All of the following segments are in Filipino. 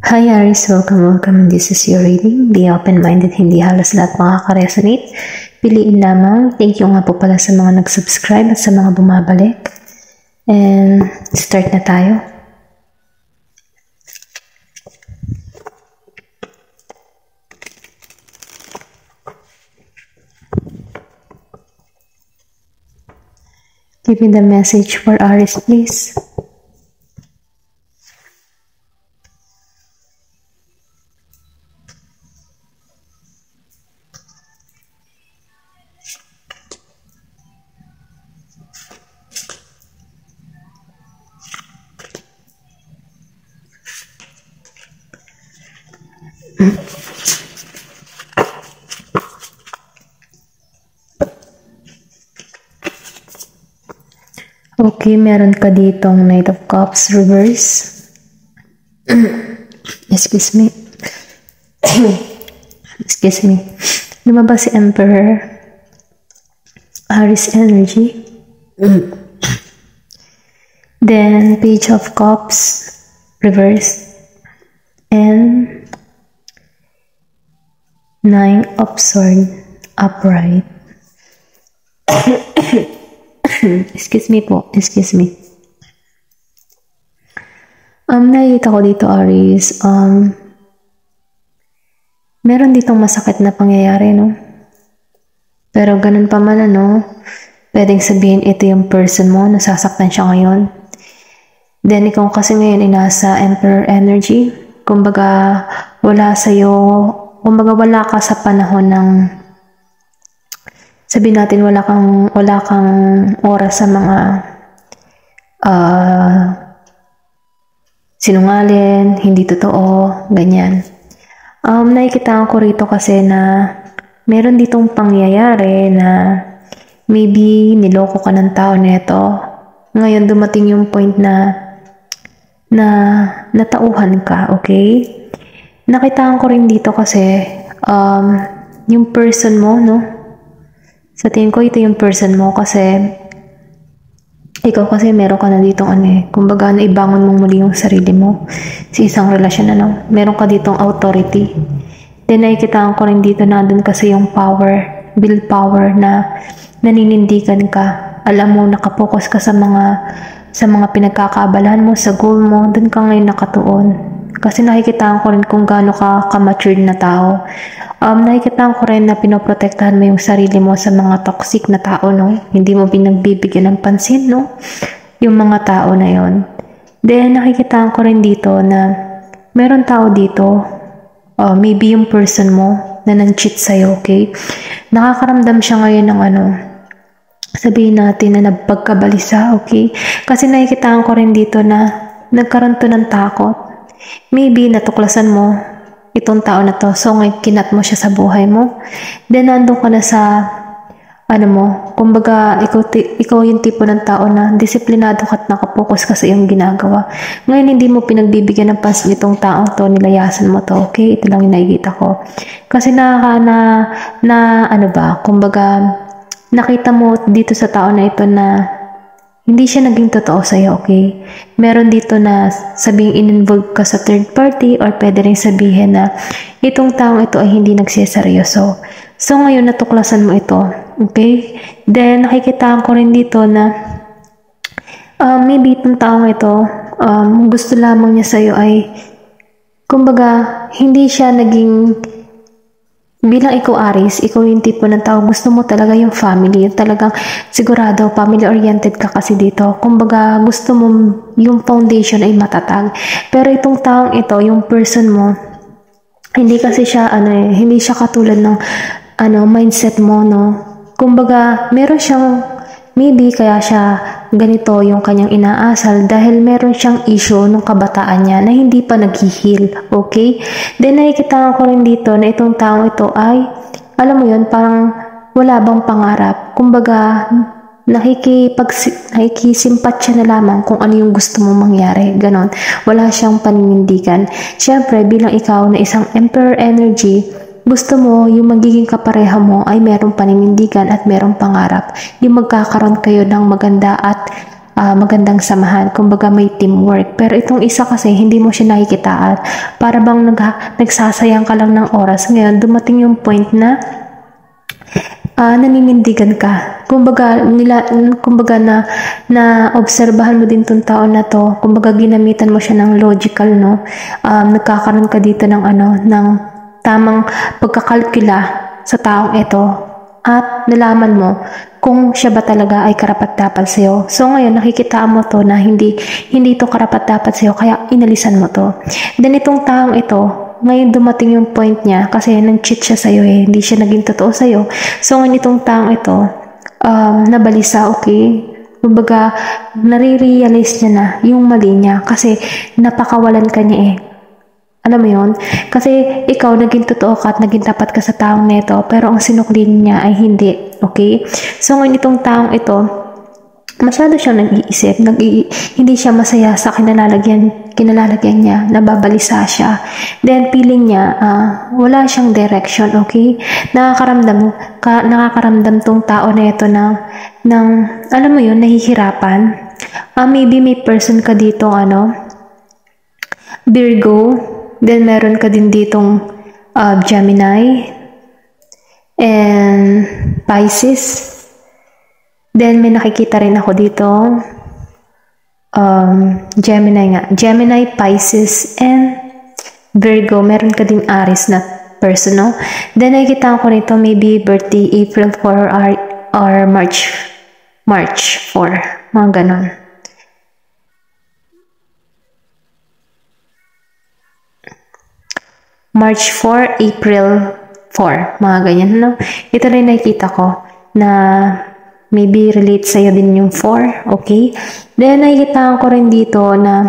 Hi Aries, welcome. This is your reading. Be open-minded, hindi halos lahat makaka-resonate. Piliin lamang. Thank you nga po pala sa mga nag-subscribe at sa mga bumabalik. And start na tayo. Give me the message for Aries, please. Okay, meron ka ditong Knight of Cups reverse. Excuse me. Excuse me. Lumabas si Emperor. Aries energy. Then Page of Cups reverse. And Nine of Swords upright. Excuse me po. Excuse me. Nakikita ko dito, Aries, meron ditong masakit na pangyayari, no? Pero ganun pa man, ano, pwedeng sabihin ito yung person mo, nasasaktan siya ngayon. Then, ikaw kasi ngayon inasa Emperor energy. Kumbaga, wala ka sa panahon ng, sabihin natin, wala kang oras sa mga sinungaling, hindi totoo, ganyan. Nakikita ko rito kasi na meron ditong pangyayari na maybe niloko ka ng tao nito. Ngayon dumating yung point na natauhan ka, okay? Nakita ko rin dito kasi yung person mo, no? Sa tingin ko ito yung person mo kasi ikaw kasi meron ka na ditong kumbaga naibangon mong muli yung sarili mo sa isang relasyon, meron ka ditong authority. Then nakikita ko rin dito na doon kasi yung power, willpower na naninindigan ka. Alam mo, nakapokus ka sa mga pinagkakaabalahan mo, sa goal mo, doon ka ngayon nakatuon. Kasi nakikita ko rin kung gaano ka ka-matured na tao. Nakikita ko rin na pinoprotektahan mo yung sarili mo sa mga toxic na tao, no? Hindi mo pinagbibigyan ng pansin, no? Yung mga tao na yon. Then, nakikita ko rin dito na meron tao dito, maybe yung person mo na nang-cheat sa'yo, okay? Nakakaramdam siya ngayon ng sabihin natin na nagpagkabalisa, okay? Kasi nakikita ko rin dito na nagkaroon to ng takot. Maybe natuklasan mo itong tao na to, so ngayon kinat mo siya sa buhay mo. Then nandun ka na sa kumbaga ikaw yung tipo ng tao na disiplinado ka at nakapokus ka sa iyong ginagawa. Ngayon hindi mo pinagbibigyan ng pansin itong tao to, nilayasan mo to, okay? Ito lang yung nakikita ko. Kasi kumbaga nakita mo dito sa tao na ito na hindi siya naging totoo sa'yo, okay? Meron dito na sabing in-involve ka sa third party or pwede rin sabihin na itong taong ito ay hindi nagsiseryoso. So, ngayon natuklasan mo ito, okay? Then, nakikita ko rin dito na maybe itong taong ito, gusto lamang niya sa'yo ay, kumbaga, hindi siya naging bilang ikaw, Aries, ikaw yung tipo ng tao, gusto mo talaga yung family, yung talagang sigurado, family-oriented ka kasi dito. Kumbaga, gusto mo yung foundation ay matatag. Pero itong taong ito, yung person mo, hindi kasi siya, hindi siya katulad ng, mindset mo, no? Kumbaga, meron siyang, maybe kaya siya ganito yung kanyang inaasal dahil meron siyang issue nung kabataan niya na hindi pa nag-heal, okay? Then nakikita ko rin dito na itong taong ito ay, alam mo yun, parang wala bang pangarap. Kumbaga, nakikisimpat siya na lamang kung ano yung gusto mong mangyari, ganon. Wala siyang paninindigan. Siyempre, bilang ikaw na isang Emperor energy, gusto mo yung magiging kapareha mo ay merong paninindigan at merong pangarap. Yung magkakaroon kayo ng maganda at magandang samahan. Kumbaga may teamwork. Pero itong isa kasi hindi mo siya nakikitaan. Para bang nagsasayang ka lang ng oras. Ngayon, dumating yung point na naninindigan ka. Kumbaga na obserbahan mo din tong tao na to. Kumbaga ginamitan mo siya ng logical, no? Nagkakaroon ka dito ng ng tamang pagkakalkula sa taong ito at nalaman mo kung siya ba talaga ay karapat-dapat sa'yo. So ngayon nakikita mo to na hindi to karapat-dapat sa'yo kaya inalisan mo to. Then itong taong ito, ngayon dumating yung point niya kasi nang-cheat siya sa'yo hindi siya naging totoo sa'yo. So ngayon itong taong ito, nabalisa, okay? Kumbaga, nare-realize niya na yung mali niya kasi napakawalan ka niya Alam mo yun? Kasi ikaw naging totoo ka at naging tapat ka sa taong neto pero ang sinuklin niya ay hindi, okay? So ngayon itong taong ito, masyado siyang nag-iisip, hindi siya masaya sa kinalalagyan niya, nababalisa siya. Then feeling niya, wala siyang direction, okay? Nakakaramdam tong tao na ito ng alam mo yun, nahihirapan. Maybe may person ka dito, Virgo, then meron ka din ditong Gemini and Pisces. Then may nakikita rin ako dito Gemini, Pisces, and Virgo. Meron ka din Aries na person, no? Then nakikita ko nito maybe birthday April 4 or March 4. Mga ganon. March 4, April 4. Mga ganyan, no? Ito rin nakikita ko na maybe relate sa'yo din yung 4, okay? Then, nakikita ko rin dito na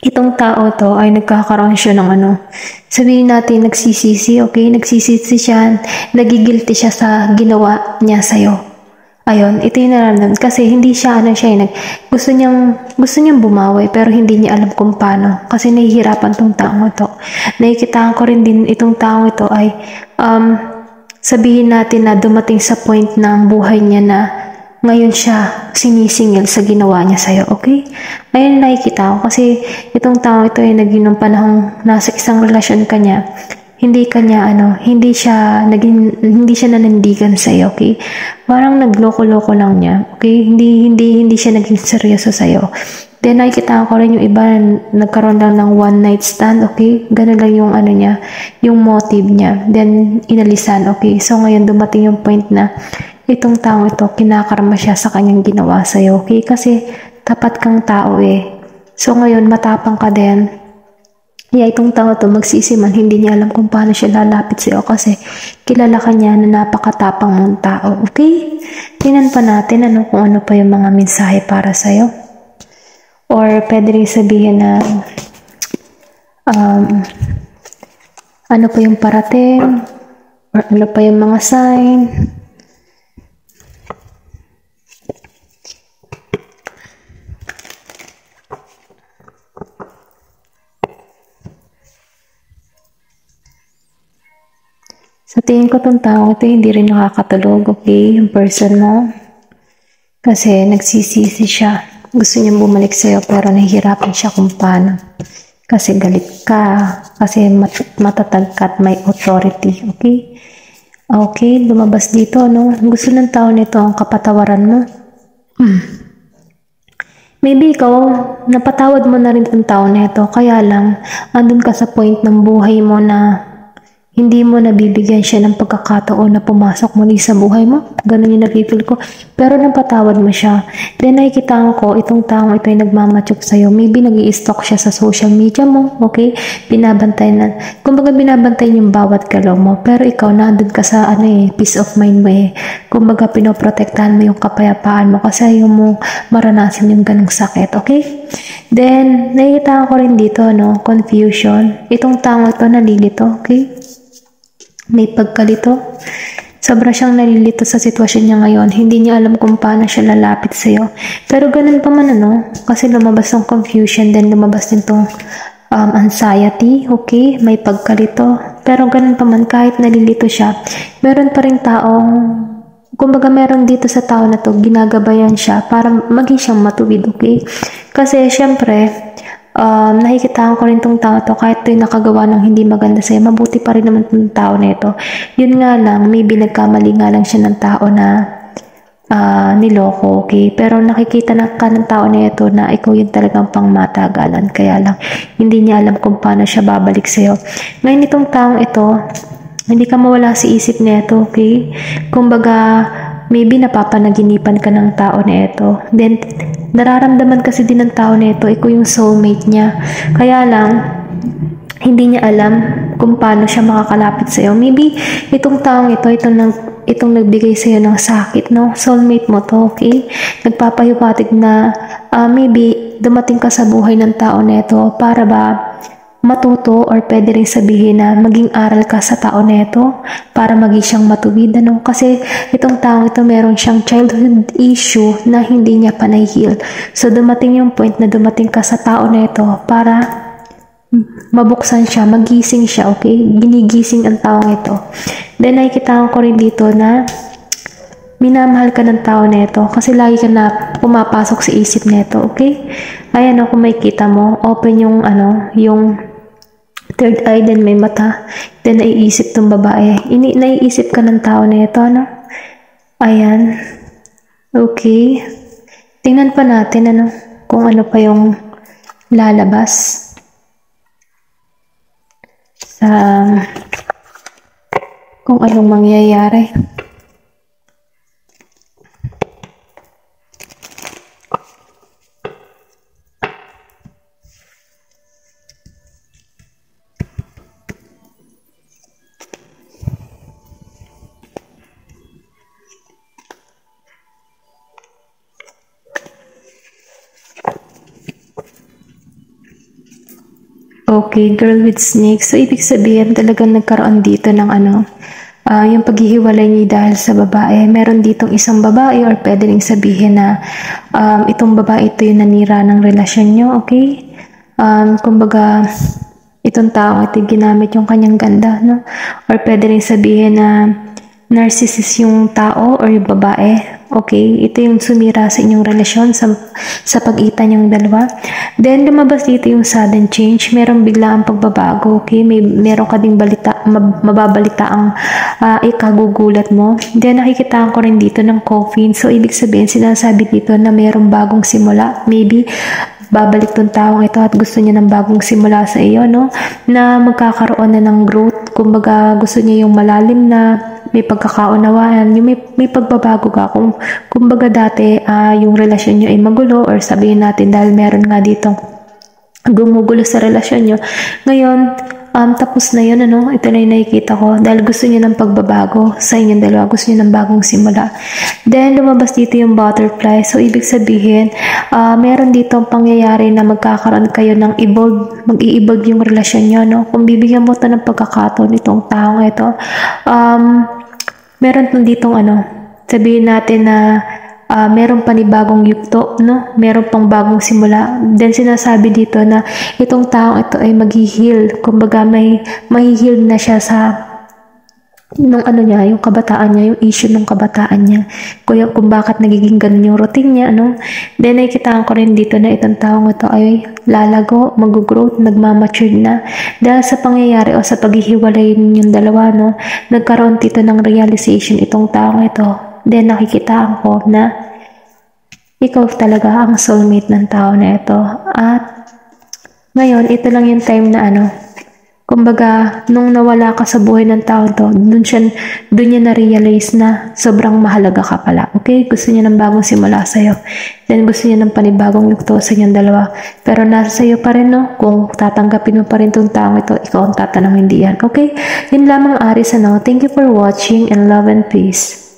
itong tao to ay nagkakaroon siya ng sabihin natin nagsisisi, okay? Nagsisisi siya, nagigilty siya sa ginawa niya sa'yo. Ayun, ito yung nararamdaman. Kasi hindi siya, gusto niyang bumawi, pero hindi niya alam kung paano. Kasi nahihirapan tong taong ito. Nakikita ko rin din itong taong ito ay, sabihin natin na dumating sa point ng buhay niya na ngayon siya sinisingil sa ginawa niya sa'yo, okay? Ayun nakikita ko kasi itong taong ito ay naging ng panahong nasa isang relasyon kanya. Hindi siya nanindigan sa'yo, okay? Parang nagloko-loko lang niya, okay? Hindi siya naging seryoso sa'yo. Then, nakikita ko rin yung iba nagkaroon lang ng one night stand, okay? Ganun lang yung niya, yung motive niya. Then, inalisan, okay? So, ngayon dumating yung point na itong taong ito, kinakarma siya sa kanyang ginawa sa'yo, okay? Kasi, tapat kang tao So, ngayon, matapang ka din. Itong tao to magsisi man, hindi niya alam kung paano siya lalapit sa'yo kasi kilala ka niya na napakatapang mong tao, okay? Tingnan pa natin kung ano pa yung mga mensahe para sa'yo. Or pwede rin sabihin na ano pa yung parating or ano pa yung mga sign. Sa tingin ko tong tao ito hindi rin nakakatulog, okay? Yung person mo. Kasi nagsisisi siya. Gusto niyang bumalik sa'yo pero nahihirapan siya kung paano. Kasi galit ka. Kasi matatag ka at may authority, okay? Okay, lumabas dito, no? Gusto ng tao nito ang kapatawaran mo. Maybe ikaw, napatawad mo na rin ang tao nito. Kaya lang, andun ka sa point ng buhay mo na hindi mo nabibigyan siya ng pagkakataon na pumasok muli sa buhay mo. Ganun yung napipil ko. Pero napatawad mo siya. Then nakikita ko, itong taong ito ay nagmamatyok sa'yo. Maybe nag-i-stalk siya sa social media mo. Okay? Binabantay na. Kumbaga binabantay yung bawat galaw mo. Pero ikaw, nandun ka sa peace of mind mo Kumbaga pinoprotektahan mo yung kapayapaan mo kasi ayaw mo maranasan yung ganung sakit. Okay? Then, nakikita ko rin dito, confusion. Itong taong ito nalilito. Okay? May pagkalito. Sobra siyang nalilito sa sitwasyon niya ngayon. Hindi niya alam kung paano siya lalapit sa'yo. Pero ganun pa man kasi lumabas ng confusion, then lumabas din tong anxiety, okay? May pagkalito. Pero ganun pa man, kahit nalilito siya, meron pa rin taong kumbaga meron dito sa tao na to, ginagabayan siya para maging siyang matuwid, okay? Kasi syempre, nakikitaan ko rin tong tao to, kahit ito'y nakagawa ng hindi maganda sa'yo, mabuti pa rin naman tong tao na ito. Yun nga lang, maybe nagkamali nga lang siya ng tao na niloko, okay? Pero nakikita na ka ng tao na ito na ikaw yung talagang pangmatagalan. Kaya lang, hindi niya alam kung paano siya babalik sa'yo. Ngayon itong taong ito, hindi ka mawala sa isip na ito, okay? Kumbaga, maybe napapanaginipan ka ng tao na ito. Then, nararamdaman kasi din ng tao na ito, ikaw yung soulmate niya. Kaya lang, hindi niya alam kung paano siya makakalapit sa'yo. Maybe, itong taong ito, itong nagbigay sa'yo ng sakit, no? Soulmate mo to, okay? Nagpapahiwatig na maybe dumating ka sa buhay ng tao na ito para ba matuto, or pwede rin sabihin na maging aral ka sa tao na ito para maging siyang matuwid, ano? Kasi itong taong ito meron siyang childhood issue na hindi niya pa na-heal. So dumating yung point na dumating ka sa tao na ito para mabuksan siya, magising siya, okay? Ginigising ang taong ito. Then nakikita ko rin dito na minamahal ka ng tao na ito kasi lagi ka na pumapasok sa isip na ito, okay? Ayan, kung makikita mo, open yung yung third eye, then may mata, then naiisip tong babae. Naiisip ka ng tao na ito, no? Ayan. Okay. Tingnan pa natin, kung ano pa yung lalabas sa kung anong mangyayari. Okay, girl with snake. So, ibig sabihin talagang nagkaroon dito ng yung paghihiwalay niya dahil sa babae. Meron ditong isang babae, or pwede rin sabihin na itong babae ito yung nanira ng relasyon nyo, okay? Kumbaga, itong tao ito ginamit yung kanyang ganda, no? Or pwede rin sabihin na narcissist yung tao or yung babae. Okay, ito yung sumira sa inyong relasyon sa pagitan yung dalawa. Then, lumabas dito yung sudden change. Merong biglaang pagbabago, okay? Meron ka ding mababalita ang ikagugulat mo. Then, nakikita ko rin dito ng coffin. So, ibig sabihin, sinasabi dito na merong bagong simula. Maybe, babalik tong taong ito at gusto niya ng bagong simula sa iyo, no? Na magkakaroon na ng growth. Kumbaga, gusto niya yung malalim na may pagkakaunawaan, yung may pagbabago ka. Kumbaga dati, yung relasyon nyo ay magulo, or sabihin natin dahil meron nga ditong gumugulo sa relasyon nyo. Ngayon, tapos na yun, ito na yung nakikita ko. Dahil gusto niya ng pagbabago sa inyong dalawa, gusto niya ng bagong simula. Then, lumabas dito yung butterfly. So, ibig sabihin, meron dito ang pangyayari na magkakaroon kayo ng mag-i-evolve yung relasyon nyo, no? Kung bibigyan mo ito ng pagkakataon itong taong ito, meron ditong sabihin natin na meron panibagong yugto, no? Meron pang bagong simula. Then sinasabi dito na itong taong ito ay mag-heal. Kumbaga may heal na siya sa nung niya, yung kabataan niya, yung issue ng kabataan niya. Kung bakit nagiging ganun yung routine niya, Then nakikitaan ko rin dito na itong taong ito ay lalago, mag-growth, nagmamature na. Dahil sa pangyayari o sa paghihiwalay ninyong dalawa, nagkaroon dito ng realization itong taong ito. Then nakikitaan ko na ikaw talaga ang soulmate ng tao na ito. At ngayon, ito lang yung time na kumbaga, nung nawala ka sa buhay ng tao to, dun niya na-realize na sobrang mahalaga ka pala. Okay? Gusto niya ng bagong simula sa'yo. Then, gusto niya ng panibagong yugto sa inyong dalawa. Pero nasa sa'yo pa rin, no? Kung tatanggapin mo pa rin tong taong ito, ikaw ang tatanungin, hindi yan. Okay? Yun lamang, Aries, Thank you for watching, and love and peace.